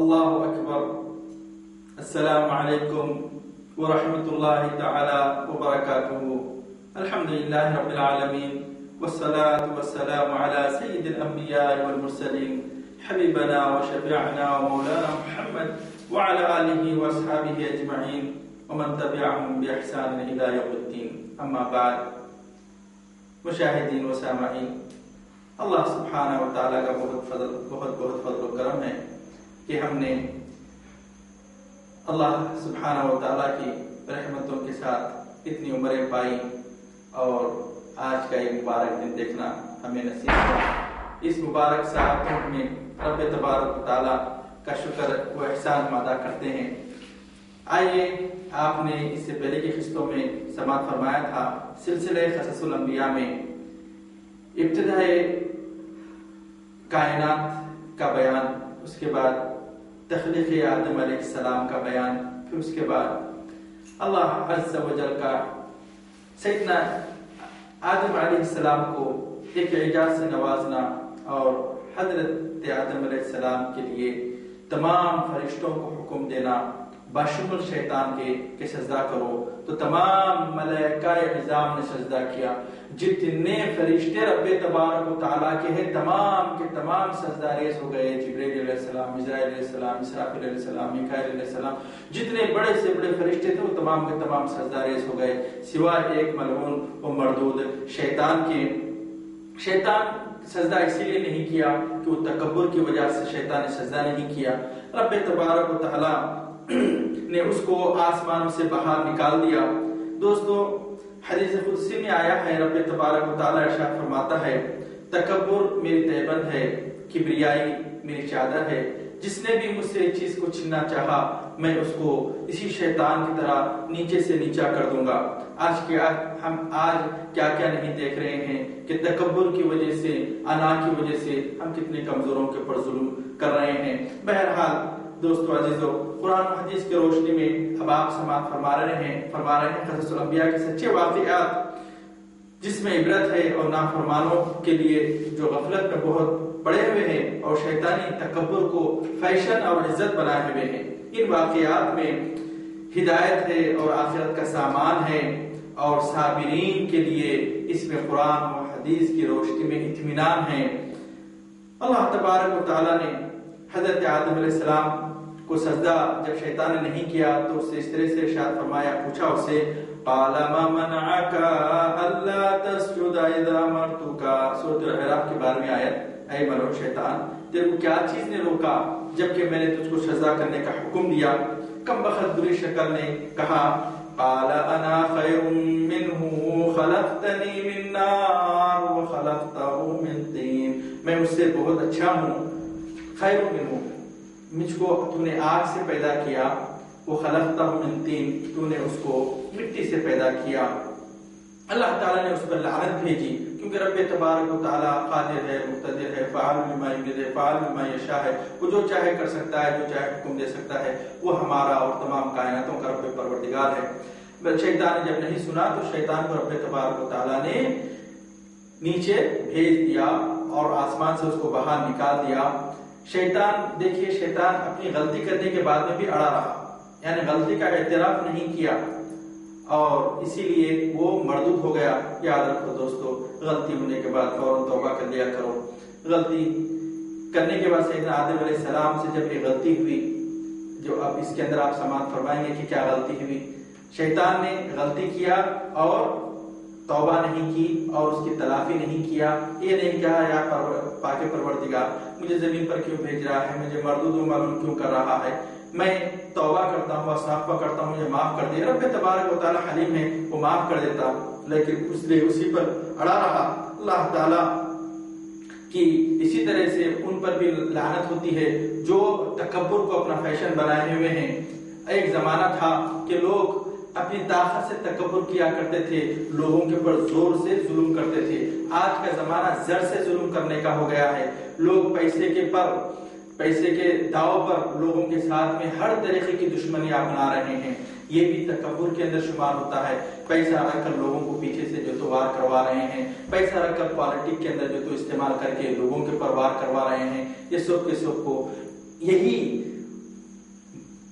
اللہ اکبر. السلام علیکم ورحمۃ اللہ تعالی وبرکاتہ. الحمدللہ رب العالمین والصلاة والسلام على سید الانبیاء والمرسلین حبیبنا وشفیعنا ومولانا محمد وعلى آلہ واصحابہ اجمعین ومن تبعهم باحسان الى یوم الدین. اما بعد. مشاہدین و سامعین، اللہ سبحانہ و تعالیٰ کا بہت فضل و کرم ہے کہ ہم نے اللہ سبحانہ و تعالیٰ کی رحمتوں کے ساتھ اتنی عمریں پائی اور آج کا یہ مبارک دن دیکھنا ہمیں نصیب ہوا. اس مبارک ساعتوں میں رب تبارک و تعالیٰ کا شکر و احسان ادا کرتے ہیں. آئیے، آپ نے اس سے پہلے کی قسطوں میں سماعت فرمایا تھا سلسلہ قصص الانبیاء میں ابتدائے کائنات کا بیان، اس کے بعد تخلیق آدم علیہ السلام کا بیان، پھر اس کے بعد اللہ عز و جل کا سیدنا آدم علیہ السلام کو ایک اعجاز سے نوازنا اور حضرت آدم علیہ السلام کے لیے تمام فرشتوں کو حکم دینا بشمول شیطان کے کہ سجدہ کرو، تو تمام ملائکہ عظام نے سجدہ کیا. جتنے فرشتے رب تبارک و تعالیٰ کے ہیں تمام کے تمام سجدہ ریز ہو گئے. جبرائیل علیہ السلام، اسرائیل علیہ السلام، اسرافیل علیہ السلام، میکائیل علیہ السلام، جتنے بڑے سے بڑے فرشتے تھے وہ تمام کے تمام سجدہ ریز ہو گئے سوائے ایک ملعون و مردود شیطان کے. شیطان سجدہ اسی لیے نہیں کیا کہ وہ تکبر کی وجہ سے شیطان نے سجدہ نہیں کیا. رب تبارک و تعالیٰ نے اس کو آسمانوں سے باہر نکال دیا. دوستو، حدیث قدسی میں آیا ہے، رب تبارک و تعالیٰ ارشاد فرماتا ہے، تکبر میری تہبند ہے، کبریائی میری چادر ہے. جس نے بھی مجھ سے اس چیز کو چھیننا چاہا میں اس کو اسی شیطان کی طرح نیچے سے نیچا کر دوں گا. ہم آج کیا کیا نہیں دیکھ رہے ہیں کہ تکبر کی وجہ سے، انا کی وجہ سے ہم کتنے کمزوروں کے پر ظلم کر رہے ہیں. بہرحال دوستو عزیزو، قرآن و حدیث کی روشنی میں اب آپ سماعت فرما رہے ہیں قصص الانبیاء کے سچے واقعات جس میں عبرت ہے اور نافرمانوں کے لیے جو غفلت میں بہت پڑے ہوئے ہیں اور شیطانی تکبر کو فیشن اور عزت بنائے ہوئے ہیں. ان واقعات میں ہدایت ہے اور آخرت کا سامان ہے اور صابرین کے لیے اس میں قرآن و حدیث کی روشنی میں اطمینان ہے. اللہ تبارک و تعالیٰ نے حضرت آدم علیہ السلام کو سجدہ جب شیطان نے نہیں کیا تو اس سے اس طرح سے ارشاد فرمایا، پوچھا اس سے، قال ما منعك الا تسجد اذا امرتك. سورۃ الاعراف کے بارے میں آیت، اے ملعون شیطان، تیرے کو کیا چیز نے روکا جبکہ میں نے تجھ کو سجدہ کرنے کا حکم دیا؟ کم بخت بری شکل نے کہا، قال انا خیر منه خلقتنی من نار وخلقته من طین. میں اس سے بہت اچھا ہوں. خیر منه، مجھ کو تو نے آگ سے پیدا کیا، وہ خلقتہ من طین، تو نے اس کو مٹی سے پیدا کیا. اللہ تعالیٰ نے اس پر لعنت بھیجی کیونکہ رب تبارک و تعالیٰ قادر ہے، مقتدر ہے، فعال لما یرید ہے، فعال لما یشاء ہے. وہ جو چاہے کر سکتا ہے، جو چاہے حکم دے سکتا ہے. وہ ہمارا اور تمام کائناتوں کا رب پروردگار ہے. شیطان نے جب نہیں سنا تو شیطان کو رب تبارک و تعالیٰ نے نیچے بھیج دیا اور آسمان سے اس کو باہر نکال دیا. شیطان، دیکھیے، شیطان اپنی غلطی کرنے کے بعد میں بھی اڑا رہا، یعنی غلطی کا اعتراف نہیں کیا اور اسی لیے وہ مردود ہو گیا. یاد رکھو دوستو، غلطی ہونے کے بعد فوراً توبہ کر لیا کرو. غلطی کرنے کے بعد سیدنا آدم علیہ السلام سے جب یہ غلطی ہوئی، جو اب اس کے اندر آپ سماعت فرمائیں گے کہ کیا غلطی ہوئی. شیطان نے غلطی کیا اور توبہ نہیں کی اور اس کی تلافی نہیں کیا. یہ نہیں کہا یا پاک پروردگار مجھے زمین پر کیوں بھیج رہا ہے، مجھے مردود و معلوم کیوں کر رہا ہے، میں توبہ کرتا ہوں، استغفار کرتا ہوں، مجھے معاف کر دے. رب تبارک و تعالیٰ حلیم ہے، وہ معاف کر دیتا، لیکن اس لیے اسی پر اڑا رہا. اللہ تعالیٰ کی اسی طرح سے ان پر بھی لعنت ہوتی ہے جو تکبر کو اپنا فیشن بنائے ہوئے ہیں. ایک زمانہ تھا کہ لوگ اپنی طاقت سے تکبر کیا کرتے تھے، لوگوں کے اوپر زور سے ظلم کرتے تھے. آج کا زمانہ زر سے ظلم کرنے کا ہو گیا ہے. لوگ پیسے کے داؤ پر لوگوں کے ساتھ میں ہر طریقے کی دشمنی اپنا رہے ہیں. یہ بھی تکبر کے اندر شمار ہوتا ہے. پیسہ رکھ کر لوگوں کو پیچھے سے جو تو وار کروا رہے ہیں، پیسہ رکھ کر پالیٹک کے اندر جو تو استعمال کر کے لوگوں کے اوپر وار کروا رہے ہیں. یہ سب کے سب کو یہی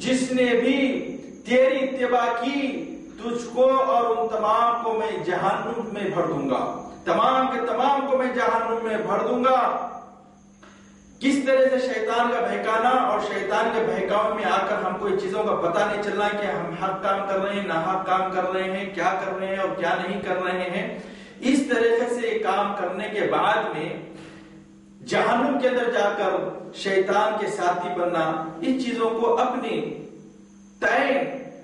جس نے بھی تیری اتباع کی تجھ کو اور ان تمام کو میں جہنم میں بھر دوں گا، تمام کے تمام کو میں جہنم میں بھر دوں گا۔ کس طرح سے شیطان کا بہکانا اور شیطان کے بہکاؤ میں آ کر ہم کو ان چیزوں کا پتہ نہیں چلنا کہ ہم حق کام کر رہے ہیں، ناحق کام کر رہے ہیں، کیا کر رہے ہیں اور کیا نہیں کر رہے ہیں۔ اس طریقے سے کام کرنے کے بعد میں جہنم کے اندر جا کر شیطان کے ساتھی بننا، ان چیزوں کو اپنی طے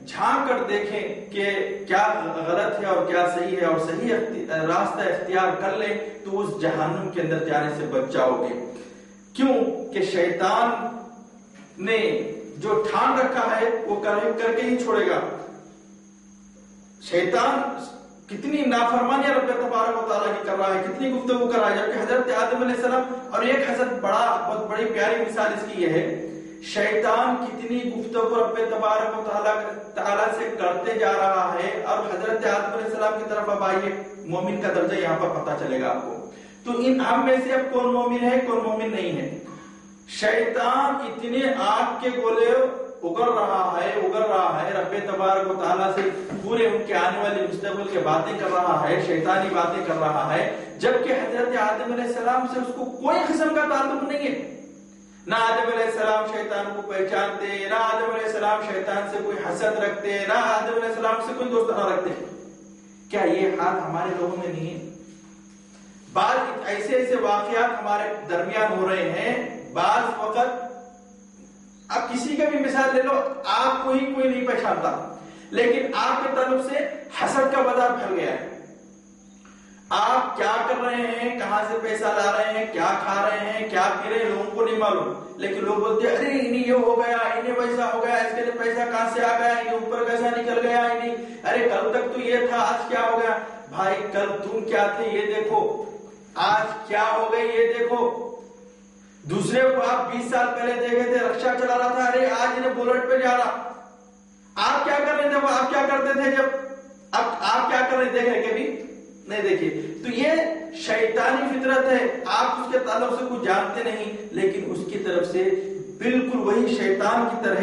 جھانک کر دیکھیں کہ کیا غلط ہے اور کیا صحیح ہے، اور صحیح راستہ اختیار کر لیں تو اس جہنم کے اندر جانے سے بچ جاؤ گے۔ کیوں کہ شیطان نے جو ٹھان رکھا ہے وہ کر کے ہی چھوڑے گا۔ شیطان کتنی نافرمانی رب تبارک و تعالیٰ کی کر رہا ہے، کتنی گفتگو کر رہا ہے، جبکہ حضرت آدم علیہ السلام، اور ایک حضرت بہت بڑی پیاری مثال اس کی یہ ہے، شیطان کتنی گفتگو رب تبارک و تعالیٰ سے کرتے جا رہا ہے، اور حضرت آدم علیہ السلام کی طرف اب آئیے، مومن کا درجہ یہاں پر پتہ چلے گا آپ کو۔ تو ان ہم میں سے اب کون مومن ہے کون مومن نہیں ہے۔ شیطان اتنے آگ کے گولے اگر رہا ہے رب تبارک و تعالیٰ سے پورے ان کے آنے والے مستقبل کے باتیں کر رہا ہے، شیطانی باتیں کر رہا ہے، جبکہ حضرت آدم علیہ السلام سے اس کو کوئی قسم کا تعلق نہیں ہے۔ نہ آدم علیہ السلام شیطان کو پہچانتے، نہ آدم علیہ السلام شیطان سے کوئی حسد رکھتے، نہ آدم علیہ السلام سے کوئی دوستانہ رکھتے۔ کیا یہ حال ہمارے لوگوں میں نہیں ہے؟ بعض ایسے واقعات ہمارے درمیان ہو رہے ہیں، بعض وقت اب کسی کا بھی مثال لے لو، آپ کو ہی کوئی نہیں پہچانتا، لیکن آپ کے تعلق سے حسد کا بازار پھیل گیا ہے۔ آپ کیا کر رہے ہیں، کہاں سے پیسہ لا رہے ہیں، کیا کھا رہے ہیں، کیا پی رہے ہیں، لوگوں کو نہیں معلوم، لیکن لوگ بولتے ہیں ارے انہیں یہ ہو گیا، انہیں ویسا ہو گیا، اس کے لیے پیسہ کہاں سے آ گیا، انہیں اوپر کیسا نکل گیا، انہیں ارے کل تک تو یہ تھا آج کیا ہو گیا۔ بھائی کل تم کیا تھے یہ دیکھو، آج کیا ہو گئی یہ دیکھو۔ دوسرے کو آپ 20 سال پہلے دیکھے تھے رکشا چلا رہا تھا، ارے آج انہیں بولٹ پہ جا رہا۔ آپ کیا کر رہے تھے، وہ آپ کیا کرتے تھے جب، اب آپ کیا کر رہے دیکھ رہے کبھی نہیں دیکھیے۔ تو یہ شیطانی فطرت ہے، آپ اس کے تعلق سے کچھ جانتے نہیں، لیکن اس کی طرف سے بالکل وہی شیطان کی طرح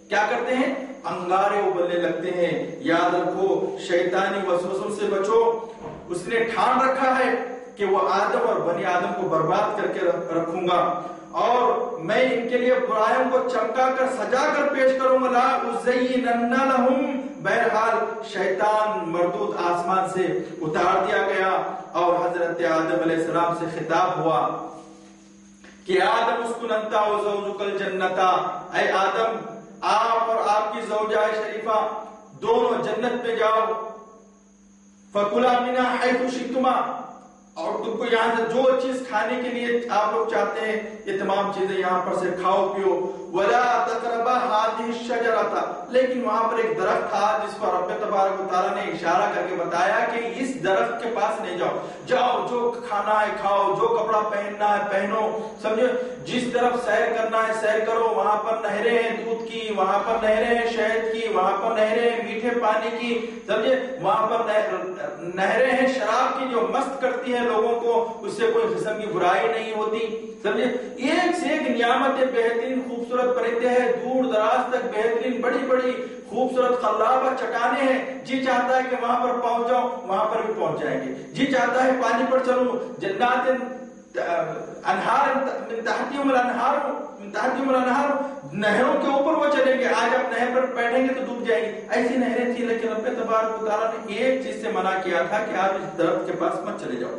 کیا کرتے ہیں، انگارے ابلنے لگتے ہیں۔ یاد رکھو شیطانی وسوسوں سے بچو۔ اس نے ٹھان رکھا ہے کہ وہ آدم اور بنی آدم کو برباد کر کے رکھوں گا، اور میں ان کے لیے برائیوں کو چمکا کر سجا کر پیش کروں گا، لا ازینن لہم۔ بہرحال شیطان مردود آسمان سے اتار دیا گیا، اور حضرت آدم علیہ السلام سے خطاب ہوا کہ آدم اسکن انت و زوجک الجنت، اے آدم آپ اور آپ کی زوجہ شریفہ دونوں جنت میں جاؤ، فکلا منہا حیث شئتما، اور تم کو یہاں سے جو چیز کھانے کے لیے آپ لوگ چاہتے ہیں یہ تمام چیزیں یہاں پر سے کھاؤ پیو، ولا تقربا هذه الشجرۃ، لیکن وہاں پر ایک درخت تھا جس پر رب تبارک و تعالیٰ نے اشارہ کر کے بتایا کہ اس درخت کے پاس نہیں جاؤ، جاؤ جو کھانا ہے کھاؤ، جو کپڑا پہننا ہے پہنو، سمجھو جس طرف سیر کرنا ہے سیر کرو، وہاں پر نہریں ہیں دودھ کی، وہاں پر نہریں ہیں شہد کی، وہاں پر نہریں ہیں میٹھے پانی کی، سمجھے وہاں پر نہریں ہیں شراب کی جو مست کرتی ہیں لوگوں کو، اس سے کوئی قسم کی برائی نہیں ہوتی، سمجھے ایک سے ایک نعمتیں، بہترین خوبصورت پرندے ہیں، دور دراز تک بہترین بڑی بڑی خوبصورت خلابہ چٹانیں ہیں، جی چاہتا ہے کہ وہاں پر پہنچ جاؤ وہاں پر بھی پہنچ جائیں گے، جی چاہتا ہے پانی پر چلوں، جنات انہار من تحتہم الانہار، نہروں کے اوپر وہ چلیں گے، آج آپ نہر پر بیٹھیں گے تو ڈوب جائیں گے، ایسی نہریں تھی، لیکن رب تبارک و تعالیٰ نے ایک چیز سے منع کیا تھا کہ آپ اس درخت کے پاس مت چلے جاؤ،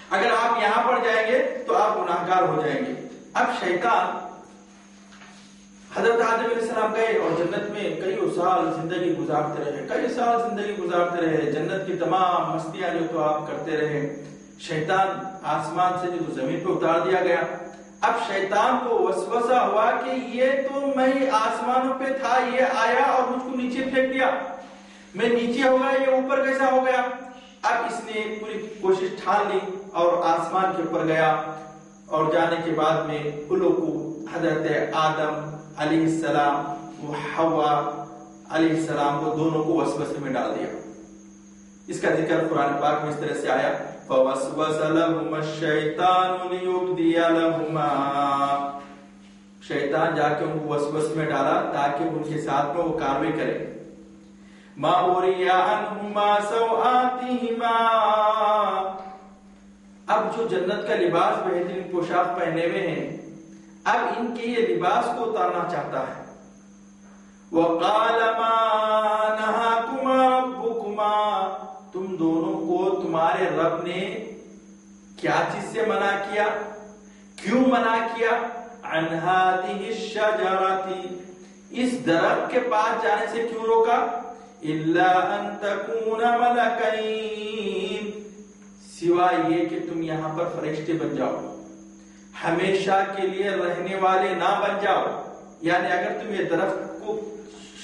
اگر آپ یہاں پر جائیں گے تو آپ گناہگار ہو جائیں گے۔ اب شیطان حضرت آدم علیہ السلام گئے اور جنت میں کئی سال زندگی گزارتے رہے، جنت کی تمام مستیاں جو تو آپ کرتے رہے، شیطان آسمان سے جو زمین پہ اتار دیا گیا۔ اب شیطان کو وسوسہ ہوا کہ یہ تو میں آسمانوں پہ تھا، یہ آیا اور مجھ کو نیچے پھینک دیا، میں نیچے ہو گیا، یہ اوپر کیسا ہو گیا؟ اب اس نے پوری کوشش ٹھان لی اور آسمان کے اوپر گیا، اور جانے کے بعد میں ان لوگوں کو حضرت آدم علیہ السلام و حوا علیہ السلام کو دونوں کو وسوسے میں ڈال دیا۔ اس کا ذکر قرآن پاک میں اس طرح سے آیا، فَوَسْوَسَ لَهُمَا الشَّيْطَانُ لِيُبْدِيَ لَهُمَا شیطان جا کے ان کو وسوسے میں ڈالا تاکہ ان کے ساتھ میں وہ کاروائی کرے. ما اوریا عنہما سوآتہما، اب جو جنت کا لباس بہترین پوشاک پہنے ہوئے ہیں اب ان کے یہ لباس کو اتارنا چاہتا ہے. وقال ما نہاکما ربکما، تم دونوں کو تمہارے رب نے کیا چیز سے منع کیا، کیوں منع کیا؟ عن هذه الشجرة، اس درخت کے پاس جانے سے کیوں روکا؟ الا ان تكون ملکین، سوائے یہ کہ تم یہاں پر فرشتے بن جاؤ، ہمیشہ کے لیے رہنے والے نہ بن جاؤ. یعنی اگر تم یہ درخت کو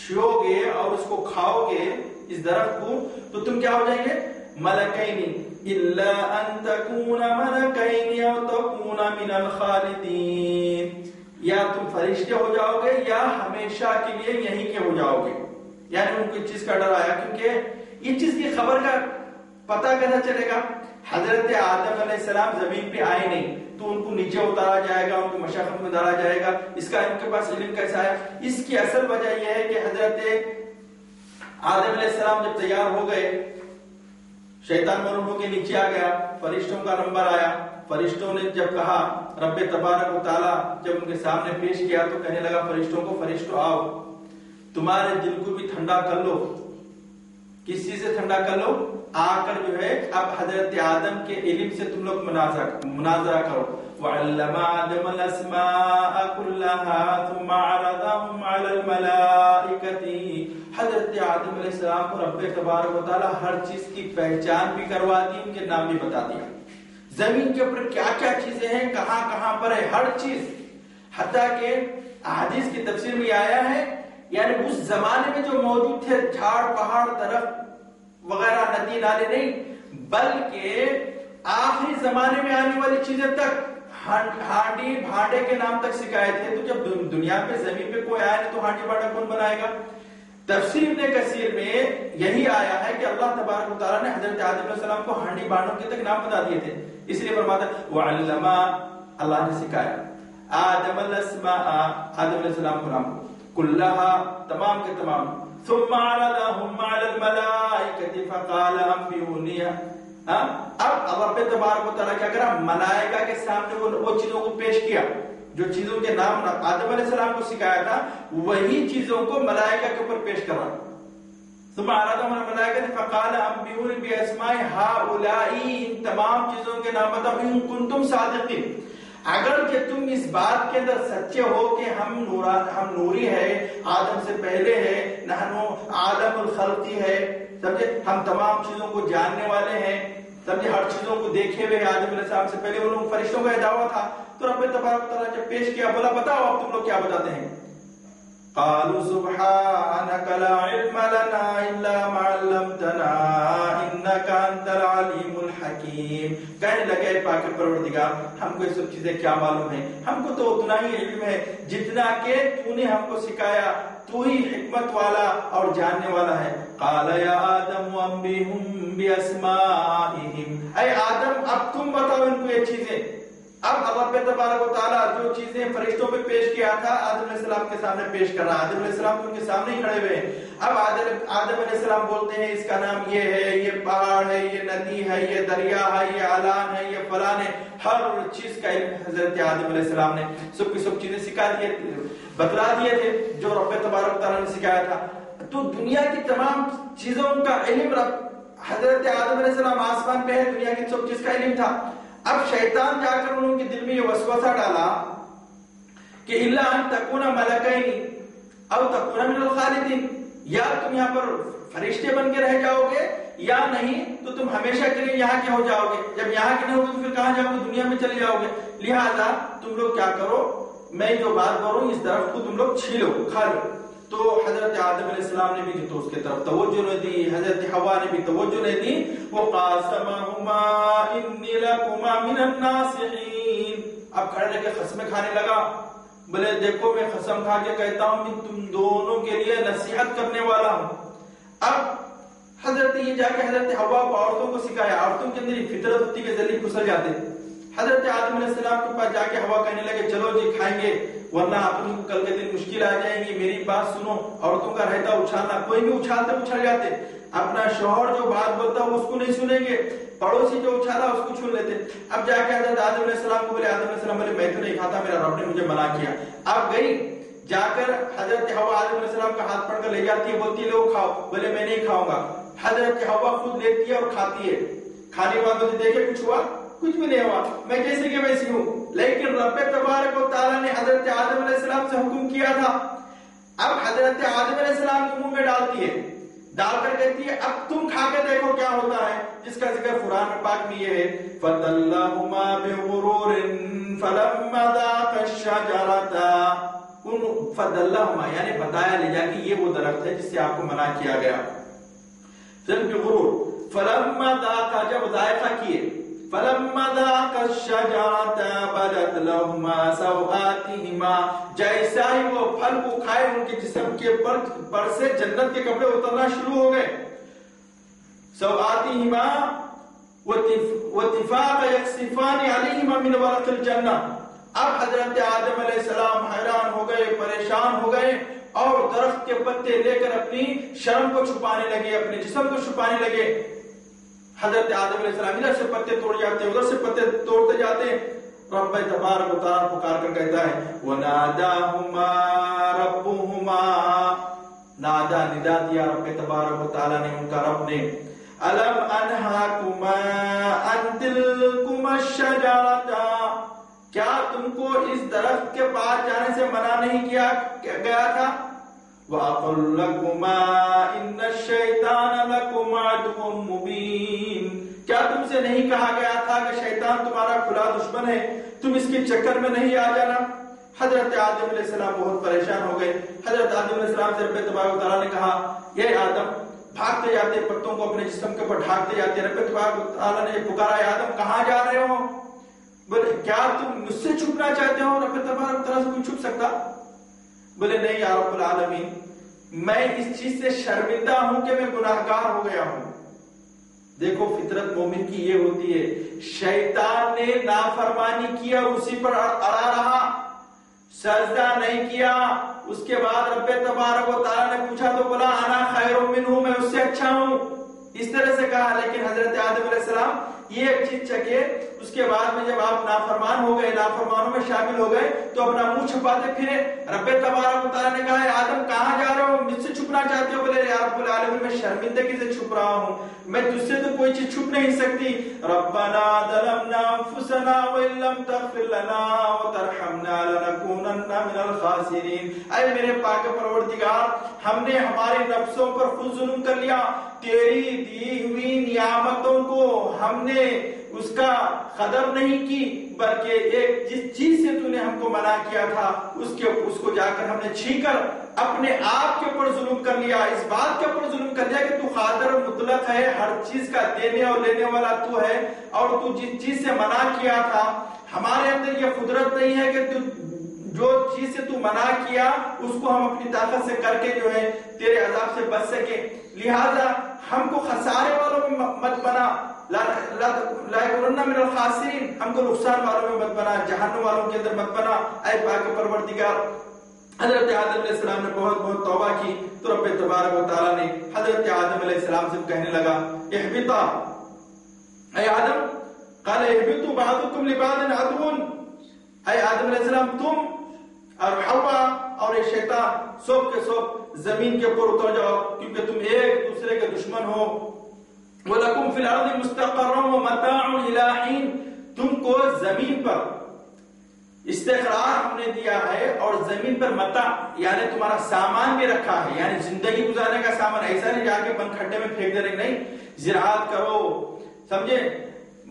چھو گے اور اس کو کھاؤ گے اس درخت کو تو تم کیا ہو جائیں گے؟ ملکین. الا ان تكون ملکین او تكون من الخالدین، یا تم فرشتے ہو جاؤ گے یا ہمیشہ کے لیے یہیں کے ہو جاؤ گے. یعنی ان کو اس چیز کا ڈر آیا کیونکہ اس چیز کی خبر کا پتہ کیسا چلے گا؟ حضرت آدم علیہ السلام زمین پہ آئے نہیں تو ان کو نیچے اتارا جائے گا، ان کو مشقت میں ڈالا جائے گا، اس کا ان کے پاس علم کیسا ہے؟ اس کی اصل وجہ یہ ہے کہ حضرت آدم علیہ السلام جب تیار ہو گئے، شیطان مولود ہو کے نیچے آ گیا، فرشتوں کا نمبر آیا. فرشتوں نے جب کہا، رب تبارک و تعالی جب ان کے سامنے پیش کیا تو کہنے لگا فرشتوں کو، فرشتوں آؤ تمہارے دل کو بھی ٹھنڈا کر لو. کس چیز سے ٹھنڈا کر لو؟ آ کر جو ہے اب حضرت آدم کے علم سے تم لوگ مناظرہ کرو. وعلم آدم الاسماء كلها ثم عرضهم على الملائكة، حضرت آدم علیہ السلام کو رب تبارک و تعالی ہر چیز کی پہچان بھی کروا دی، ان کے نام بھی بتا دیا. زمین کے اوپر کیا کیا چیزیں ہیں، کہاں کہاں پر ہے، ہر چیز. حتیٰ کہ احادیث کی تفسیر میں آیا ہے یعنی اس زمانے میں جو موجود تھے جھاڑ پہاڑ درخت وغیرہ ندی نالے نہیں، بلکہ آخری زمانے میں آنے والی چیزیں تک، ہانڈی بھانڈے کے نام تک سکھائے تھے. تو جب دنیا پہ زمین پہ کوئی آیا نہیں تو ہانڈی بھانڈا کون بنائے گا؟ تفسیر ابن کثیر میں یہی آیا ہے کہ اللہ تبارک و تعالیٰ نے حضرت آدم علیہ السلام کو ہانڈی بھانڈوں کے تک نام بتا دیے تھے. اس لیے فرماتا ہے وعلم، اللہ نے سکھایا آدم الاسماء، آدم علیہ السلام کو نام کلها، تمام کے تمام. ثم عرضهم على الملائکة فقال انبئونی. اب رب تبارک و تعالیٰ کیا کرا؟ ملائکہ کے سامنے وہ چیزوں کو پیش کیا جو چیزوں کے نام آدم علیہ السلام کو سکھایا تھا، وہی چیزوں کو ملائکہ کے اوپر پیش کرا. ثم عرضهم على الملائکة فقال انبئونی باسماء هؤلاء، ان تمام چیزوں کے نام بتاؤ ان کنتم صادقین، اگر کہ تم اس بات کے اندر سچے ہو کہ ہم نوری ہے، آدم سے پہلے ہے، نحنو عالم الخلقی ہے، سمجھے ہم تمام چیزوں کو جاننے والے ہیں، سمجھے ہر چیزوں کو دیکھے ہوئے آدم علیہ السلام سے پہلے. وہ لوگ فرشتوں کا دعویٰ تھا تو رب تبارک و تعالیٰ جب پیش کیا بولا بتاؤ اب تم لوگ کیا بتاتے ہیں. قالوا سبحانك لا علم لنا الا ما علمتنا انك انت العليم الحكيم. کہنے لگے پاک پروردگار ہم کو یہ سب چیزیں کیا معلوم ہیں، ہم کو تو اتنا ہی علم ہے جتنا کہ تو نے ہم کو سکھایا، تو ہی حکمت والا اور جاننے والا ہے. قال یا آدم انبئهم باسمائهم، اے آدم اب تم بتاؤ ان کو یہ چیزیں. اب رب تبارک و تعالیٰ جو چیزیں فرشتوں پہ پیش کیا تھا آدم علیہ السلام کے سامنے پیش کر رہا. آدم علیہ السلام ان کے سامنے ہی کھڑے ہوئے ہیں. اب آدم علیہ السلام بولتے ہیں اس کا نام یہ ہے، یہ پہاڑ ہے، یہ ندی ہے، یہ دریا ہے، یہ اعلان ہے، یہ فلان ہے. ہر چیز کا علم حضرت آدم علیہ السلام نے سب کی سب چیزیں سکھا دیے، بتلا دیے تھے جو رب تبارک و تعالیٰ نے سکھایا تھا. تو دنیا کی تمام چیزوں کا علم حضرت آدم علیہ السلام آسمان پہ ہے، دنیا کی سب چیز کا علم تھا. اب شیطان جا کر انہوں کے دل میں یہ وسوسہ ڈالا کہ الا ان تکون ملکین او تکون من الخالدین، یا تم یہاں پر فرشتے بن کے رہ جاؤ گے یا نہیں تو تم ہمیشہ کے لیے یہاں کے ہو جاؤ گے. جب یہاں کے نہیں ہوگے تو پھر کہاں جاؤ گے؟ دنیا میں چلے جاؤ گے. لہذا تم لوگ کیا کرو، میں جو بات کروں اس درخت کو تم لوگ چھیلو، کھا لو. تو حضرت آدم علیہ السلام نے بھی تو اس کے طرف توجہ نہیں دی، حضرت حوا نے بھی توجہ نہیں دی. وقاسمہما انی لکما من الناصحین، اب کھڑے رہ کے قسمیں کھانے لگا. بولے دیکھو میں قسم کھا کے کہتا ہوں کہ تم دونوں کے لیے نصیحت کرنے والا ہوں. اب حضرت یہ جا کے حضرت حوا کو عورتوں کو سکھایا. عورتوں کے اندر فطرت ہوتی کے ذریعے پھسل جاتے. حضرت آدم علیہ السلام کے پاس جا کے ہوا کہنے لگے چلو جی کھائیں گے ورنہ اپن کو کل کے دن مشکل آ جائیں گی، میری بات سنو، عورتوں کا رہتا اچھالنا، کوئی بھی اچھالتے اچھل جاتے، اپنا شوہر جو بات بولتا ہے اس کو نہیں سنیں گے، پڑوسی جو اچھالا اس کو چھوڑ لیتے۔ اب جا کے حضرت آدم علیہ السلام کو بولے، آدم علیہ السلام بولے میں تو نہیں کھاتا، میرا رب نے مجھے منع کیا۔ اب گئی جا کر حضرت حوا آدم علیہ السلام کا ہاتھ پکڑ کر لے جاتی ہے، بولتی ہے لو کھاؤ، بولے میں نہیں کھاؤں گا۔ حضرت حوا خود لیتی ہے اور کھاتی ہے، کھانے والوں سے دیکھے کچھ ہوا؟ کچھ بھی نہیں ہوا، میں جیسے کہ ویسی ہوں۔ لیکن رب تبارک و تعالیٰ نے حضرت آدم علیہ السلام سے حکم کیا تھا، اب حضرت آدم علیہ السلام کے منہ میں ڈالتی ہے، ڈال کر کہتی ہے اب تم کھا کے دیکھو کیا ہوتا ہے، جس کا ذکر قرآن پاک میں یہ ہے فَدَلَّهُمَا بِغُرُورٍ فَلَمَّا ذَاقَا الشَّجَرَةَ، فَدَلَّهُمَا یعنی بتایا لے جا کہ یہ وہ درخت ہے جس سے آپ کو منع کیا گیا، پھر بغرور، فَلَمَّا ذَاقَا جب ذائقہ کیے، فَلَمَّا ذَاقَا الشَّجَرَةَ بَدَتْ لَهُمَا سَوْآتِهِمَا، جیسا ہی وہ پھل کو کھائے ان کے جسم کے پر سے جنت کے کپڑے اترنا شروع ہو گئے، سَوْآتِهِمَا وَاتِفَاقَ يَقْصِفَانِ عَلَيْهِمَا مِنْ وَرَقِ الْجَنَّةِ۔ اب حضرت آدم علیہ السلام حیران ہو گئے، پریشان ہو گئے اور درخت کے پتے لے کر اپنی شرم کو چھپانے لگے، اپنے جسم کو چھپانے لگے۔ حضرت آدم علیہ السلام ادھر سے پتے توڑ جاتے، ادھر سے پتے توڑتے جاتے، رب تبارک و تعالیٰ پکار کر کہتا ہے وَنَادَاهُمَا رَبُّهُمَا، نادا ندا دیا رب تبارک و تعالیٰ نے، ان کا رب نے، أَلَمْ أَنْهَاكُمَا عَنْ تِلْكُمَا الشَّجَرَةَ، کیا تم کو اس درخت کے پاس جانے سے منع نہیں کیا گیا تھا؟ وَأَقُلْ لَكُمَا إِنَّ الشَّيْطَانَ لَكُمْ عَدُوٌّ مُبِينٌ، کیا تم سے نہیں کہا گیا تھا کہ شیطان تمہارا کھلا دشمن ہے، تم اس کے چکر میں نہیں آ جانا؟ حضرت آدم علیہ السلام بہت پریشان ہو گئے۔ حضرت آدم علیہ السلام سے رب تبارک و تعالیٰ نے کہا اے آدم، بھاگتے جاتے پتوں کو اپنے جسم کے اوپر ڈھانکتے جاتے، رب تبارک و تعالیٰ نے پکارا اے آدم کہاں جا رہے ہو؟ بولے کیا تم مجھ سے چھپنا چاہتے ہو؟ رب تبارک و تعالیٰ سے کوئی چھپ سکتا؟ بولے نہیں یا رب العالمین، میں اس چیز سے شرمندہ ہوں کہ میں گناہگار ہو گیا ہوں۔ دیکھو فطرت مومن کی یہ ہوتی ہے، شیطان نے نافرمانی کیا اور اسی پر اڑا رہا، سجدہ نہیں کیا، اس کے بعد رب تبارک و تعالیٰ نے پوچھا تو بولا انا خیر منہ، میں اس سے اچھا ہوں، اس طرح سے کہا۔ لیکن حضرت آدم علیہ السلام یہ ایک چیز چکے، اس کے بعد میں جب آپ نافرمان ہو گئے، نافرمانوں میں شامل ہو گئے تو اپنا منہ چھپاتے پھرے۔ رب تبارک و تعالیٰ نے کہا اے آدم کہاں جا رہے ہو، مجھ سے چھپنا چاہتے ہو؟ بولے یا رب العالمین میں شرمندگی سے چھپ رہا ہوں، میں تجھ سے تو کوئی چیز چھپ نہیں سکتی۔ ربنا ظلمنا انفسنا وان لم تغفر لنا وترحمنا لنكونن من الخاسرین، اے میرے پاک پروردگار، ہم نے ہمارے نفسوں پر خود ظلم کر لیا، تیری دی ہوئی نعمتوں کو ہم نے اس کا قدر نہیں کی، بلکہ ایک جس چیز سے تو نے ہم کو منع کیا تھا اس کو جا کر ہم نے چھین کر اپنے آپ کے اوپر ظلم کر لیا، اس بات کے اوپر ظلم کر لیا کہ تو قادر مطلق ہے، ہر چیز کا دینے اور لینے والا تو ہے، اور تو جس چیز سے منع کیا تھا ہمارے اندر یہ قدرت نہیں ہے کہ تو جو چیز سے تو منع کیا اس کو ہم اپنی طاقت سے کر کے جو ہے تیرے عذاب سے بچ سکے، لہذا ہم کو خسارے والوں میں مت بنا، لا یکونن من الخاسرین، ہم کو نقصان والوں میں مت بنا، جہنم والوں کے اندر مت بنا، اے پاک پروردگار۔ حضرت آدم علیہ السلام نے بہت بہت توبہ کی تو رب تبارک و تعالیٰ نے حضرت آدم علیہ السلام سے کہنے لگا اہبطا، اے آدم، قال اہبطوا بعضکم لبعض عدو، اے آدم علیہ السلام تم اور حوا اور یہ شیطان سب کے سب زمین کے اوپر اتر جاؤ، کیونکہ تم ایک دوسرے کے دشمن ہو۔ وَلَكُمْ فِي الْأَرْضِ مُسْتَقَرٌّ وَمَتَاعٌ إِلَىٰ حِينٍ، تم کو زمین پر استقرار ہم نے دیا ہے اور زمین پر متاع یعنی تمہارا سامان بھی رکھا ہے، یعنی زندگی گزارنے کا سامان، ایسا نہیں جا کے بند کھڈے میں پھینک دینے، نہیں، زراعت کرو، سمجھے،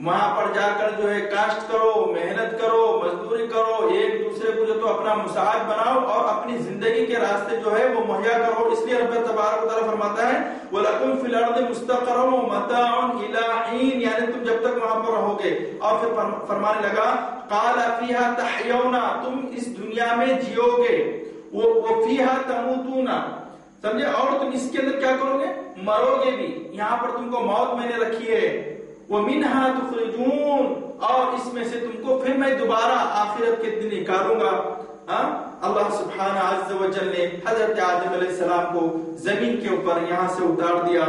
وہاں پر جا کر جو ہے کاشت کرو، محنت کرو، مزدوری کرو، ایک دوسرے کو جو تو اپنا مساعد بناؤ اور اپنی زندگی کے راستے جو ہے وہ مہیا کرو۔ اس لیے رب تبارک و تعالیٰ فرماتا ہے وَلَكُمْ فِي الْأَرْضِ مُسْتَقَرٌّ وَمَتَاعٌ إِلَىٰ حِينٍ، یعنی تم جب تک وہاں پر رہو گے۔ اور پھر فرمانے لگا قَالَ فِيهَا تَحْيَوْنَ، تم اس دنیا میں جیو گے، وَفِيهَا تَمُوتُونَ، سمجھے، اور تم اس کے اندر کیا کرو گے، مرو گے بھی، یہاں پر تم کو موت میں نے رکھی ہے، وَمِنْهَا تُخْرِجُونَ، اور اس میں سے تم کو پھر میں دوبارہ آخرت کے دن نکالوں گا۔ اللہ سبحانہ عز و جل نے حضرت آدم علیہ السلام کو زمین کے اوپر یہاں سے اتار دیا،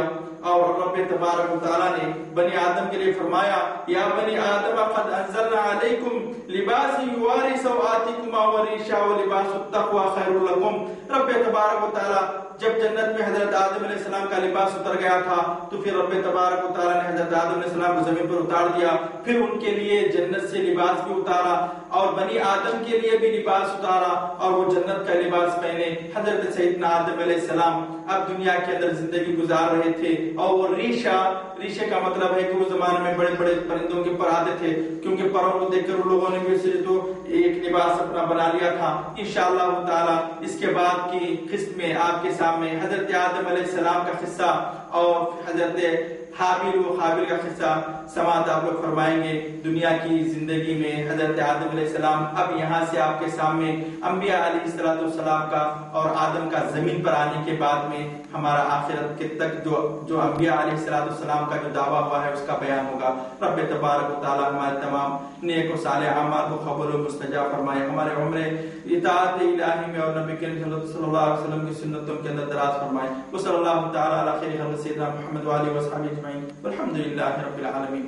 اور رب تبارک و تعالیٰ نے بنی آدم کے لیے فرمایا یا بنی آدم قد انزلنا علیکم لباس یواری سوآتکما وریشا ولباس التقوی خیر لکم۔ رب تبارک و تعالیٰ جب جنت میں حضرت آدم علیہ السلام کا لباس اتر گیا تھا تو پھر رب تبارک و تعالیٰ نے حضرت آدم علیہ السلام کو زمین پر اتار دیا، پھر ان کے لیے جنت سے لباس بھی اتارا اور بنی آدم کے لیے بھی لباس اتارا اور وہ جنت کا لباس پہنے۔ حضرت سیدنا آدم علیہ السلام اب دنیا کے اندر زندگی گزار رہے تھے، اور وہ ریشے کا مطلب ہے کہ وہ زمانے میں بڑے بڑے پرندوں کے پر آتے تھے، کیونکہ پروں کو دیکھ کر ان لوگوں نے بھی تو ایک لباس اپنا بنا لیا تھا۔ انشاءاللہ تعالی اس کے بعد کی قسط میں آپ کے سامنے حضرت آدم علیہ السلام کا قصہ اور حضرت حابیل و قابیل کا قصہ سماعت آپ لوگ فرمائیں گے۔ دنیا کی زندگی میں حضرت آدم علیہ السلام اب یہاں سے آپ کے سامنے انبیاء علیہ السلام کا اور آدم کا زمین پر آنے کے بعد میں ہمارا آخرت کے تک جو انبیاء علیہ السلام کا جو دعویٰ ہوا ہے اس کا بیان ہوگا۔ رب تبارک و تعالی ہمارے تمام نیک و صالح اعمال کو قبول و مستجاب فرمائے، ہمارے عمر اطاعت الہی میں اور نبی کریم صلی اللہ علیہ وسلم کی سنتوں کے اندر دراز فرمائے۔ وصلی اللہ تعالی علی خیر خلق سیدنا محمد و آلہ و صحبہ اجمعین، والحمد للہ رب العالمین۔